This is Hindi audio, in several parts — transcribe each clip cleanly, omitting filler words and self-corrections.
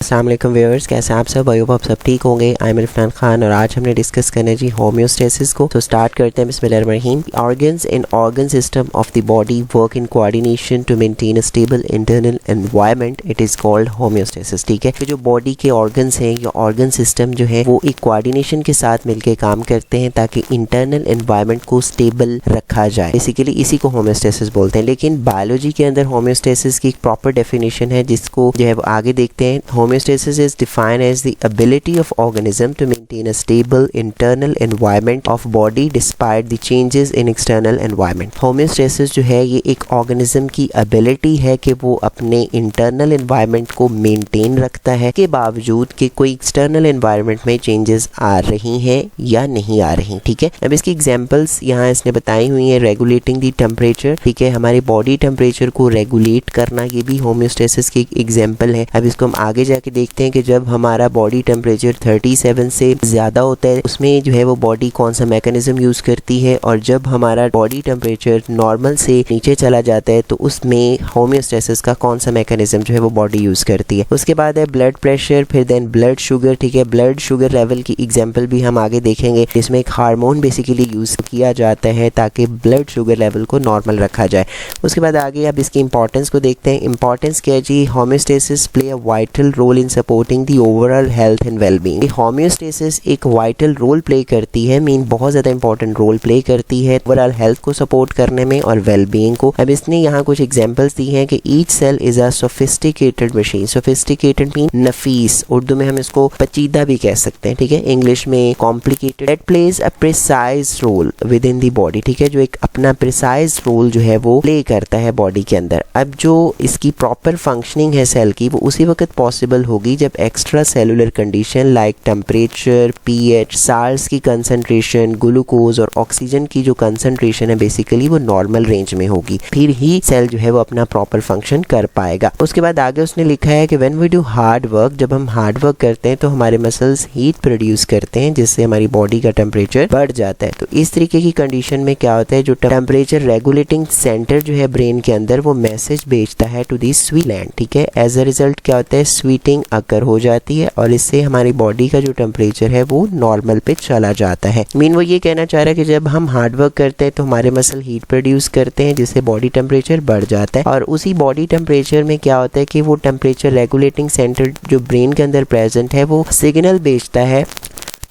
अस्सलाम वालेकुम व्यूअर्स, कैसे आप सब? आई होप आप सब ठीक होंगे। आई एम इरफान खान और आज हमने डिस्कस करना है जी होम्योस्टेसिस को। तो स्टार्ट करते हैं बिस्मिल्लाहिर्रहमानिर्रहीम। Organs and organ system of the body work in coordination to maintain a stable internal environment, it is called homeostasis. ठीक है, जो बॉडी के ऑर्गन्स हैं या ऑर्गन सिस्टम जो है वो एक कोऑर्डिनेशन के साथ मिलकर काम करते हैं ताकि इंटरनल एनवायरनमेंट को स्टेबल रखा जाए। बेसिकली इसी को होम्योस्टेसिस बोलते हैं। लेकिन बायोलॉजी के अंदर होम्योस्टेसिस की एक प्रॉपर डेफिनेशन है जिसको जो है वो आगे देखते हैं। Homeostasis is defined as the ability of organism to maintain a stable internal environment of body despite the changes in external environment. Homeostasis जो है ये एक ऑर्गेनिज्म की एबिलिटी है कि वो अपने इंटरनल एनवायरनमेंट को मेंटेन रखता है के बावजूद कि कोई एक्सटर्नल एनवायरनमेंट में चेंजेस आ रही हैं या नहीं आ रही। ठीक है, अब इसकी एग्जांपल्स यहाँ इसने बताई हुई है। रेगुलेटिंग द टेम्परेचर, ठीक है, हमारी बॉडी टेम्परेचर को रेगुलेट करना ये भी होम्योस्टेसिस की एग्जांपल है। अब इसको हम आगे जाके देखते हैं कि जब हमारा बॉडी टेम्परेचर 37 से ज़्यादा होता है उसमें जो है वो बॉडी कौन सा मैकेनिज्म यूज़ करती है, और जब हमारा बॉडी टेम्परेचर नॉर्मल से नीचे चला जाता है तो उसमें होम्योस्टेसिस का कौन सा मैकेनिज्म जो है वो बॉडी यूज़ करती है। उसके बाद है ब्लड प्रेशर, फिर देन ब्लड शुगर। ठीक है, ब्लड शुगर लेवल की एग्जाम्पल भी हम आगे देखेंगे जिसमें एक हार्मोन बेसिकली यूज़ किया जाता है ताकि ब्लड शुगर लेवल को नॉर्मल रखा जाए। उसके बाद आगे अब इसकी इंपॉर्टेंस को देखते हैं। इंपॉर्टेंस क्या है जी? Homeostasis play a vital role in supporting the overall health and wellbeing. Homeostasis एक वाइटल रोल प्ले करती है, मीन बहुत ज़्यादा इंपॉर्टेंट रोल प्ले करती है ओवरऑल हेल्थ को सपोर्ट करने में और वेलबींग को। अब इसने यहाँ कुछ एग्जांपल्स दी हैं कि each cell is a sophisticated machine. Sophisticated mean नफीस, उर्दू में हम इसको पेचीदा भी कह सकते हैं। ठीक है, इंग्लिश में complicated. That plays a precise role within the body. ठीक है, जो एक अपना प्रिसाइज रोल जो है वो प्ले करता है बॉडी के अंदर। अब जो इसकी प्रॉपर फंक्शनिंग है सेल की वो उसी वक्त पॉसिबल होगी जब extra cellular condition like temperature, pH, salts की कंसंट्रेशन, ग्लूकोज और ऑक्सीजन की जो कंसंट्रेशन है बेसिकली वो नॉर्मल रेंज में होगी, फिर ही सेल जो है वो अपना प्रॉपर फंक्शन कर पाएगा। उसके बाद आगे उसने लिखा है कि when we do hard work, जब हम हार्ड वर्क करते हैं तो हमारे मसल्स हीट प्रोड्यूस करते हैं जिससे हमारी बॉडी का टेम्परेचर बढ़ जाता है। तो इस तरीके की कंडीशन में क्या होता है, जो टेम्परेचर रेगुलेटिंग सेंटर जो है ब्रेन के अंदर वो मैसेज भेजता है टू दी स्वीट ग्लैंड। ठीक है, एज अ रिजल्ट क्या होता है, स्वीटिंग अकर हो जाती है और इससे हमारी बॉडी का जो टेम्परेचर है वो नॉर्मल पे चला जाता है। मीन वो ये कहना चाह रहा है कि जब हम हार्ड वर्क करते हैं तो हमारे मसल हीट प्रोड्यूस करते हैं जिससे बॉडी टेम्परेचर बढ़ जाता है, और उसी बॉडी टेम्परेचर में क्या होता है कि वो टेम्परेचर रेगुलेटिंग सेंटर जो ब्रेन के अंदर प्रेजेंट है वो सिग्नल भेजता है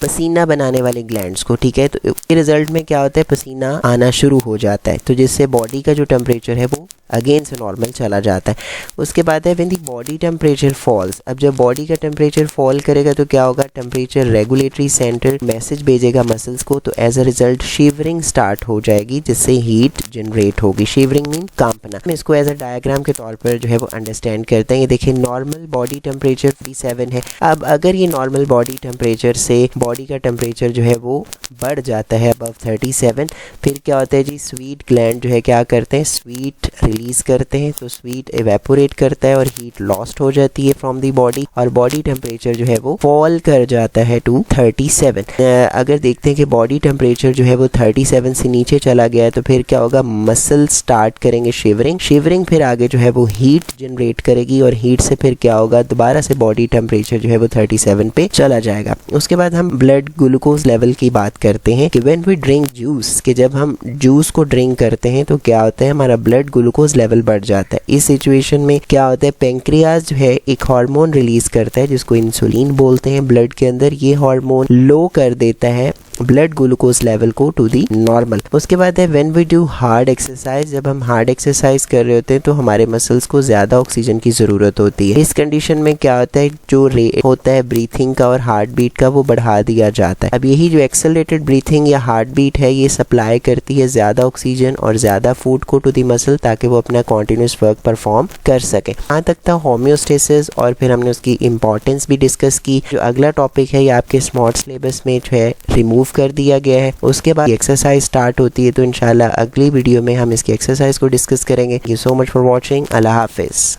पसीना बनाने वाले ग्लैंड्स को। ठीक है, तो इसके रिजल्ट में क्या होता है, पसीना आना शुरू हो जाता है, तो जिससे बॉडी का जो टेम्परेचर है वो अगेन से नॉर्मल चला जाता है। उसके बाद है when the body temperature falls. अब जब बॉडी का टेम्परेचर फॉल करेगा तो क्या होगा, टेम्परेचर रेगुलेटरी सेंटर मैसेज भेजेगा मसल्स को, तो as a result shivering start हो जाएगी जिससे हीट जनरेट होगी। शिवरिंग मीन कांपना। हम इसको एज अ डायग्राम के तौर पर जो है वो अंडरस्टैंड करते हैं। ये देखिए, नॉर्मल बॉडी टेम्परेचर 37 है। अब अगर ये नॉर्मल बॉडी टेम्परेचर से बॉडी का टेम्परेचर जो है वो बढ़ जाता है अबव 37, फिर क्या होता है जी, स्वीट ग्लैंड जो है क्या करते हैं, स्वीट रिलीज करते हैं, तो स्वीट इवेपोरेट करता है और हीट लॉस्ट हो जाती है फ्रॉम दी बॉडी और बॉडी टेम्परेचर जो है वो फॉल कर जाता है टू 37। अगर देखते हैं कि बॉडी टेम्परेचर जो है वो 37 से नीचे चला गया है तो फिर क्या होगा, मसल स्टार्ट करेंगे शिवरिंग। शिवरिंग फिर आगे जो है वो हीट जनरेट करेगी और हीट से फिर क्या होगा, दोबारा से बॉडी टेम्परेचर जो है वो 37 पे चला जाएगा। उसके बाद हम ब्लड ग्लूकोज लेवल की बात करते हैं कि व्हेन वी ड्रिंक जूस, कि जब हम जूस को ड्रिंक करते हैं तो क्या होता है, हमारा ब्लड ग्लूकोज लेवल बढ़ जाता है। इस सिचुएशन में क्या होता है, पेंक्रियाज जो है एक हार्मोन रिलीज करता है जिसको इंसुलिन बोलते हैं ब्लड के अंदर। ये हार्मोन लो कर देता है ब्लड ग्लूकोज लेवल को टू दी नॉर्मल। उसके बाद है when we do hard exercise. जब हम हार्ड एक्सरसाइज कर रहे होते हैं तो हमारे मसल्स को ज्यादा ऑक्सीजन की जरूरत होती है। इस कंडीशन में क्या होता है, जो रेट होता है ब्रीथिंग का और हार्ट बीट का वो बढ़ा दिया जाता है। अब यही जो एक्सेलरेटेड ब्रीथिंग या हार्ट बीट है ये सप्लाई करती है ज्यादा ऑक्सीजन और ज्यादा फूड को टू दी मसल ताकि वो अपना कॉन्टिन्यूस वर्क परफॉर्म कर सके। यहाँ तक था होम्योस्टेसिस और फिर हमने उसकी इंपॉर्टेंस भी डिस्कस की। जो अगला टॉपिक है ये आपके स्मार्ट सिलेबस में जो है रिमूव कर दिया गया है। उसके बाद एक्सरसाइज स्टार्ट होती है, तो इंशाल्लाह अगली वीडियो में हम इसकी एक्सरसाइज को डिस्कस करेंगे। Thank you so much for watching. Allah Hafiz.